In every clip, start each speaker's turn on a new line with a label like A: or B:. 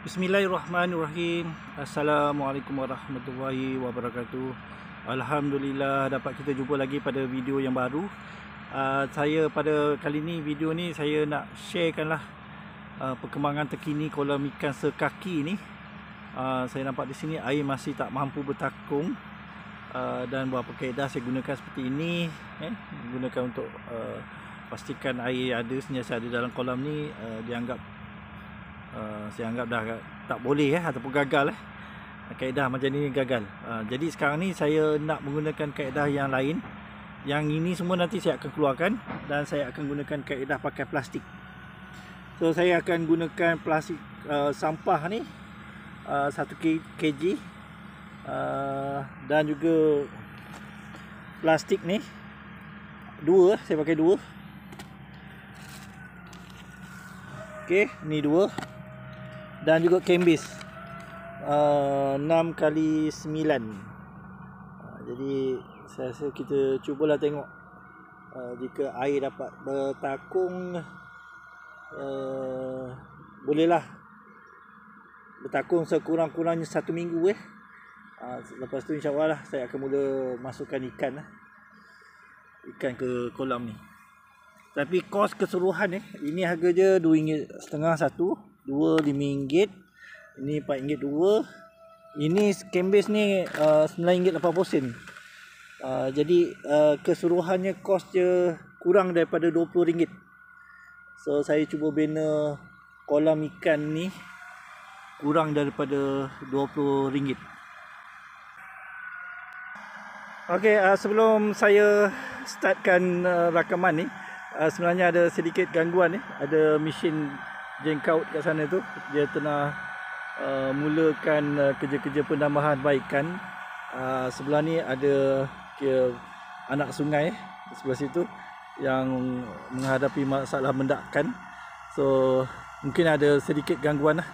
A: Bismillahirrahmanirrahim. Assalamualaikum warahmatullahi wabarakatuh. Alhamdulillah dapat kita jumpa lagi pada video yang baru. Saya pada kali ni, video ni saya nak sharekanlah perkembangan terkini kolam ikan sekaki ni. Saya nampak di sini air masih tak mampu bertakung, dan beberapa kaedah saya gunakan seperti ini, gunakan untuk pastikan air ada sentiasa ada dalam kolam ni. Saya anggap dah tak boleh ataupun gagal kaedah macam ni gagal. Jadi sekarang ni saya nak menggunakan kaedah yang lain. Yang ini semua nanti saya akan keluarkan dan saya akan gunakan kaedah pakai plastik. So saya akan gunakan plastik sampah ni 1 kg, dan juga plastik ni 2, saya pakai 2. Okey, ni 2. Dan juga kembis 6 kali 9. Jadi saya rasa kita cubalah tengok jika air dapat bertakung, bolehlah bertakung sekurang-kurangnya 1 minggu. Lepas tu insya-Allah lah saya akan mula masukkan ikan ke kolam ni. Tapi kos keseluruhan ini harga je RM2.50 satu. 2 RM5, ini RM4 2. Ini kembis ni RM9.80. Jadi keseluruhannya kos je kurang daripada RM20. So saya cuba bina kolam ikan ni kurang daripada RM20. Okey, sebelum saya startkan rakaman ni, sebenarnya ada sedikit gangguan ni. Ada mesin jengkaut kat sana tu, dia tengah mulakan kerja-kerja penambahan baikan. Sebelah ni ada anak sungai sebelah situ yang menghadapi masalah mendakan. So mungkin ada sedikit gangguan lah.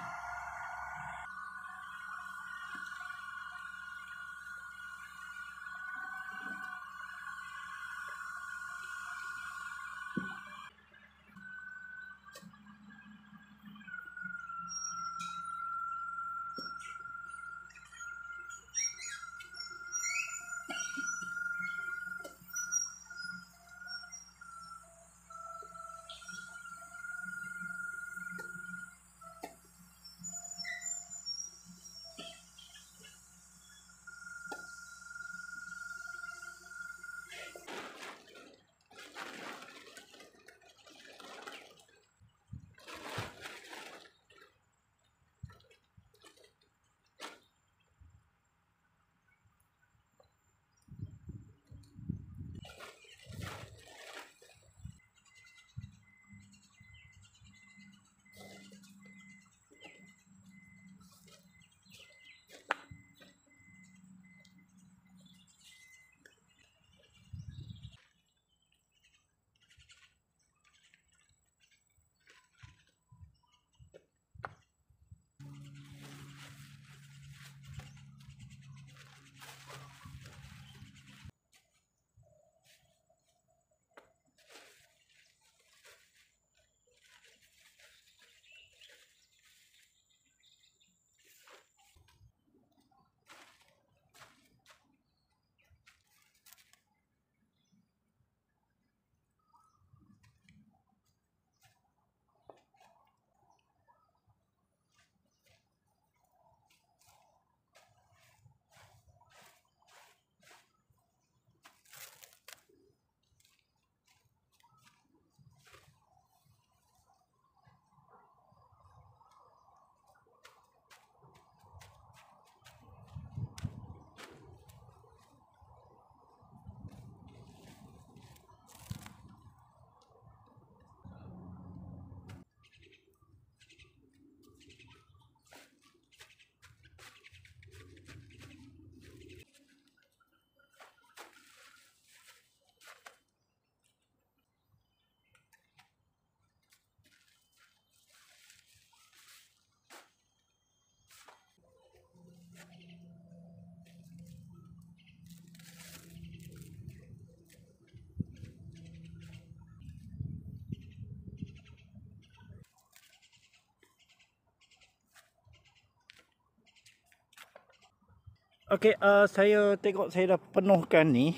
A: Okey, saya tengok saya dah penuhkan ni.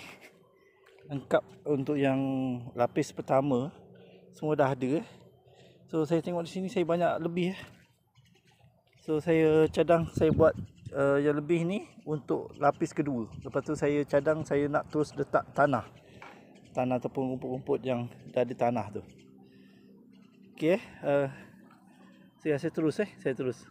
A: Lengkap untuk yang lapis pertama. Semua dah ada. So saya tengok di sini saya banyak lebih. So saya cadang saya buat yang lebih ni untuk lapis kedua. Lepas tu saya cadang saya nak terus letak tanah. Tanah ataupun rumput-rumput yang dah ada tanah tu. Okey, saya terus saya terus.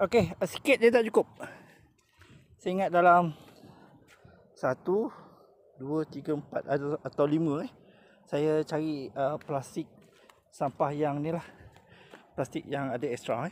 A: Okey, sikit je tak cukup. Saya ingat dalam 1, 2, 3, 4 atau 5 saya cari plastik sampah yang ni lah. Plastik yang ada ekstra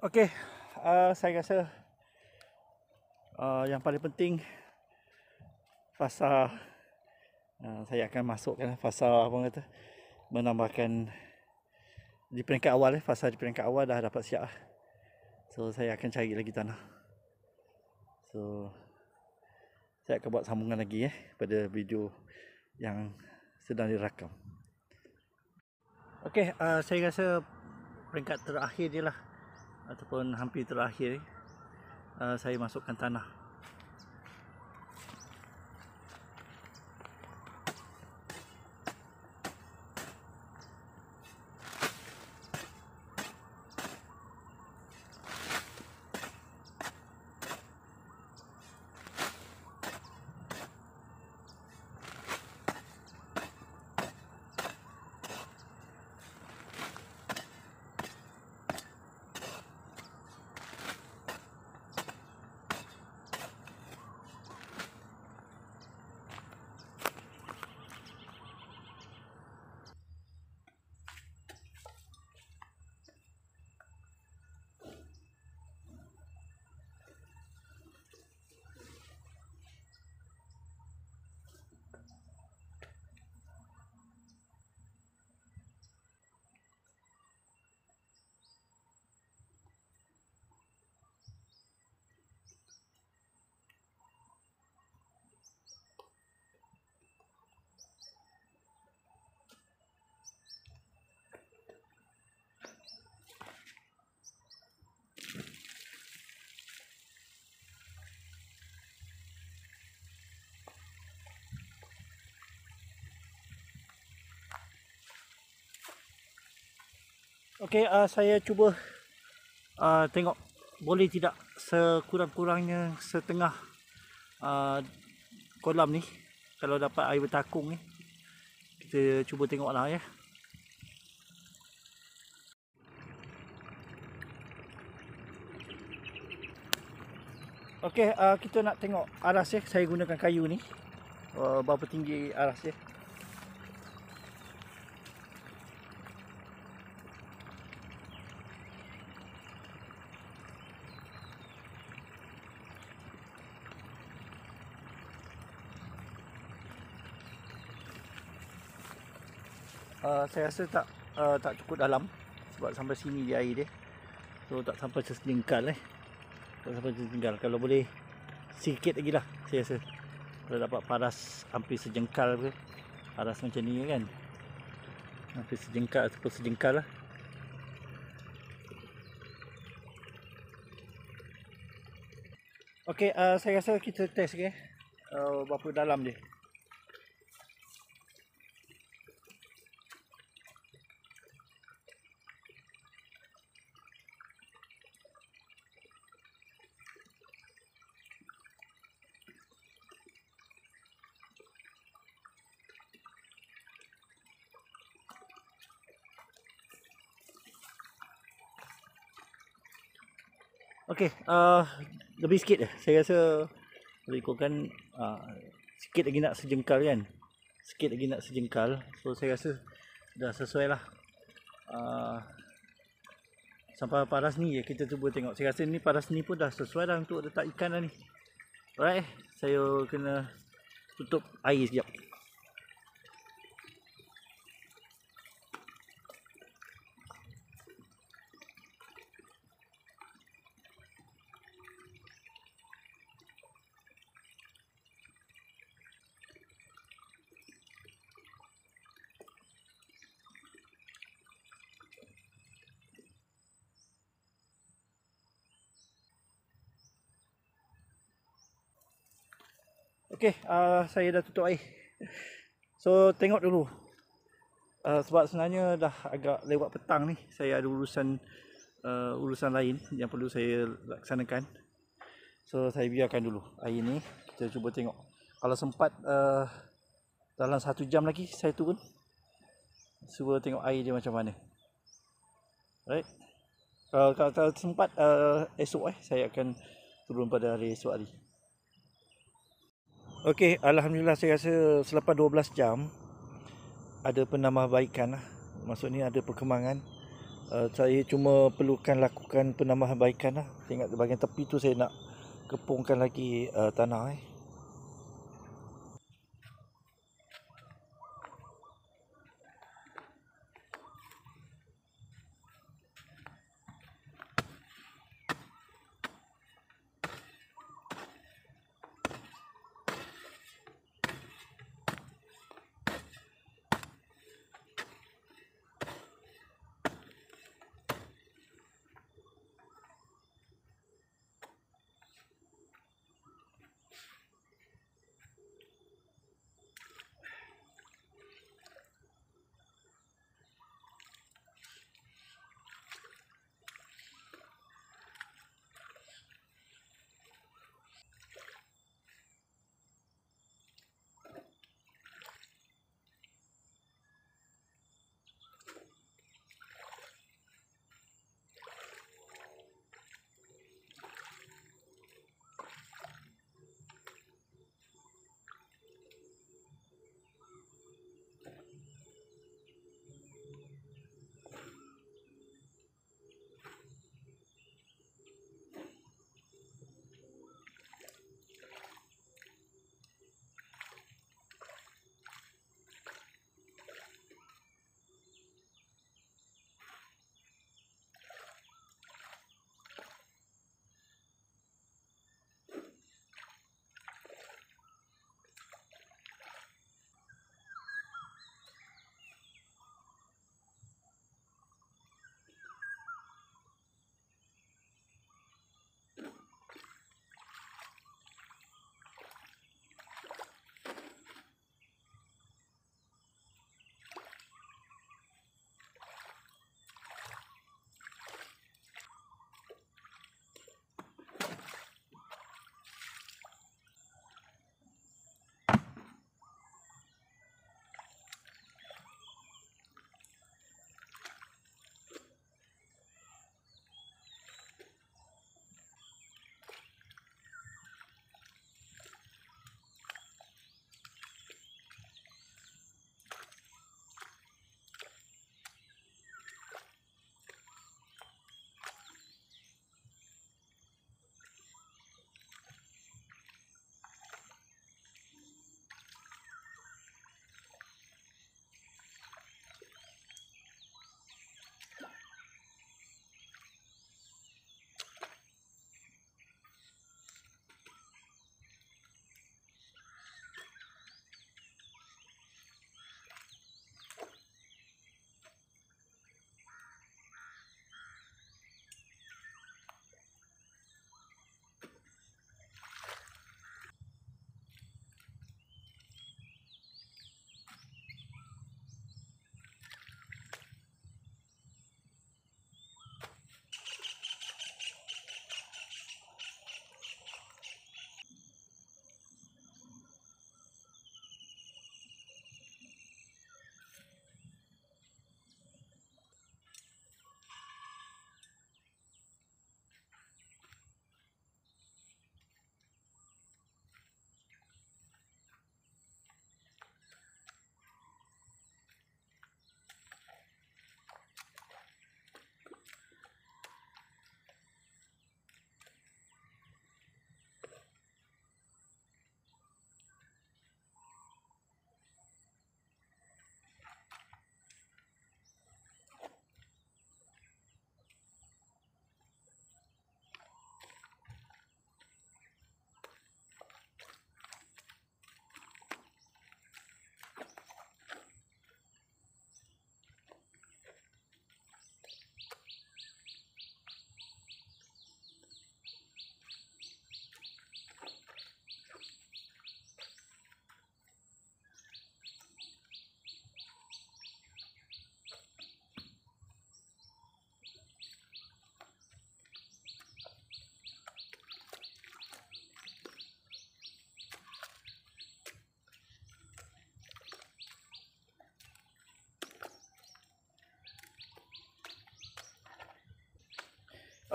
A: Okey, saya rasa yang paling penting fasa saya akan masukkan fasa apa kata menambahkan di peringkat awal fasa di peringkat awal dah dapat siap. So saya akan cari lagi tanah. So saya akan buat sambungan lagi pada video yang sedang dirakam. Okey, saya rasa peringkat terakhir je lah ataupun hampir terakhir saya masukkan tanah. Okey, saya cuba tengok boleh tidak sekurang-kurangnya setengah kolam ni kalau dapat air bertakung ni. Kita cuba tengoklah ya. Okey, kita nak tengok aras saya gunakan kayu ni. Berapa tinggi aras saya rasa tak cukup dalam sebab sampai sini dia air dia. So tak sampai sejengkal tak sampai sejengkal. Kalau boleh sikit lagi lah saya rasa. Kalau dapat paras hampir sejengkal ke, paras macam ni kan, hampir sejengkal ataupun sejengkal lah. Okey, saya rasa kita test berapa dalam dia. Okey, lebih sikit je. Saya rasa boleh ikutkan sikit lagi nak sejengkal kan. Sikit lagi nak sejengkal. So saya rasa dah sesuai lah. Sampai paras ni je kita cuba tengok. Saya rasa ni paras ni pun dah sesuai dah untuk letak ikan dah ni. Alright, saya kena tutup air sekejap. Okey, saya dah tutup air. So tengok dulu. Sebab sebenarnya dah agak lewat petang ni. Saya ada urusan lain yang perlu saya laksanakan. So saya biarkan dulu air ni. Kita cuba tengok. Kalau sempat dalam 1 jam lagi saya turun. Cuba tengok air dia macam mana. Right. Kalau sempat esok saya akan turun pada hari esok hari. Okey, alhamdulillah saya rasa selepas 12 jam ada penambahbaikan lah. Maksudnya ada perkembangan. Saya cuma perlukan lakukan penambahbaikan lah. Tengok bahagian tepi tu saya nak kepungkan lagi tanah.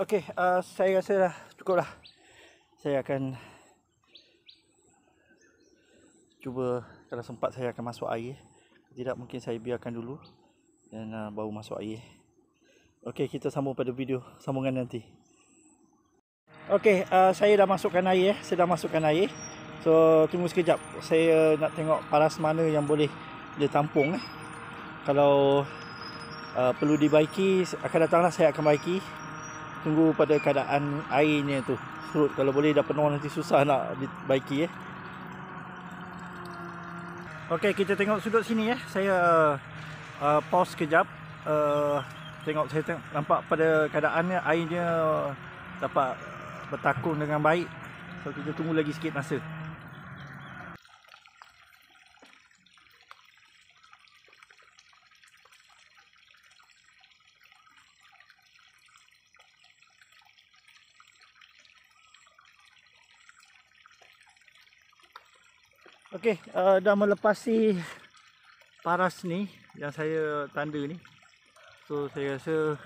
A: Okey, saya rasa dah cukup lah. Saya akan cuba, kalau sempat saya akan masuk air. Tidak, mungkin saya biarkan dulu dan baru masuk air. Okey, kita sambung pada video sambungan nanti. Okey, saya dah masukkan air. Saya dah masukkan air. So tunggu sekejap. Saya nak tengok paras mana yang boleh dia tampung. Kalau perlu dibaiki, akan datanglah saya akan baiki. Tunggu pada keadaan airnya tu surut. Kalau boleh dah penuh nanti susah nak dibaiki. Okey, kita tengok sudut sini ya. Saya pause sekejap. Tengok, saya nampak pada keadaannya airnya dapat bertakung dengan baik. So kita tunggu lagi sikit masa. Okey, dah melepasi paras ni yang saya tanda ni. So saya rasa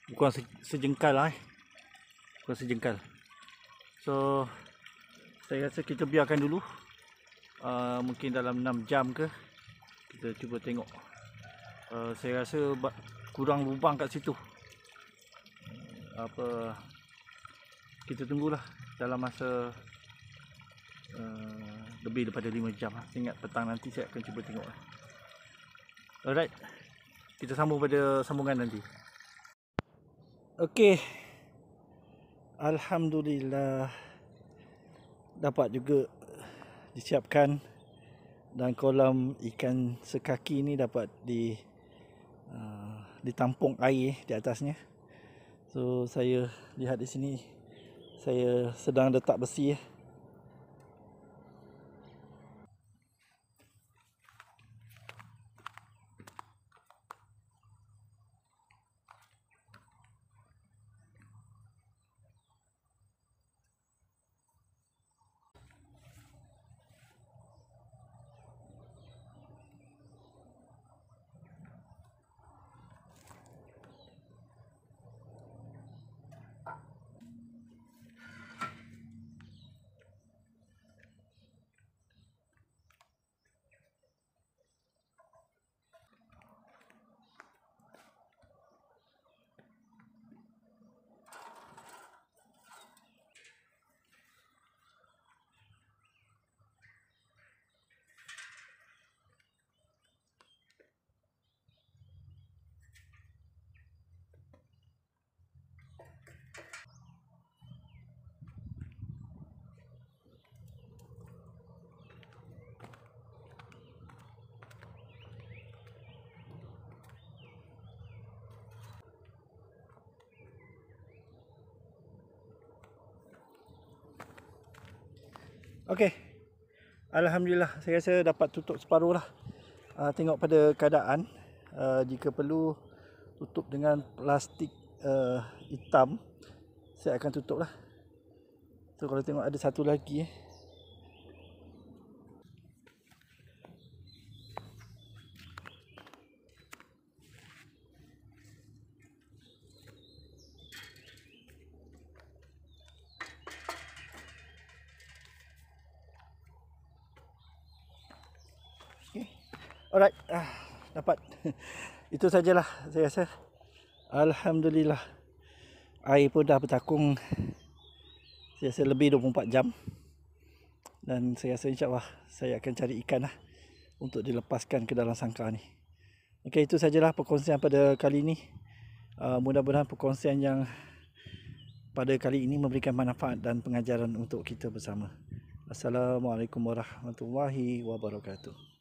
A: bukan sejengkal lah. Bukan sejengkal. So saya rasa kita biarkan dulu. Mungkin dalam 6 jam ke, kita cuba tengok. Saya rasa kurang lubang kat situ. Kita tunggulah dalam masa lebih daripada 5 jam. Saya ingat petang nanti saya akan cuba tengok. Alright, kita sambung pada sambungan nanti. Okey, alhamdulillah dapat juga disiapkan, dan kolam ikan sekaki ni dapat ditampung air di atasnya. So saya lihat di sini, saya sedang letak besi. Okey, alhamdulillah saya rasa dapat tutup separuh lah. Tengok pada keadaan, jika perlu tutup dengan plastik hitam, saya akan tutup lah. So kalau tengok ada satu lagi. Alright, dapat. Itu sajalah saya rasa. Alhamdulillah. Air pun dah bertakung, saya rasa lebih 24 jam. Dan saya rasa insyaAllah saya akan cari ikan lah untuk dilepaskan ke dalam sangkar ni. Okey, itu sajalah perkongsian pada kali ini. Mudah-mudahan perkongsian yang pada kali ini memberikan manfaat dan pengajaran untuk kita bersama. Assalamualaikum warahmatullahi wabarakatuh.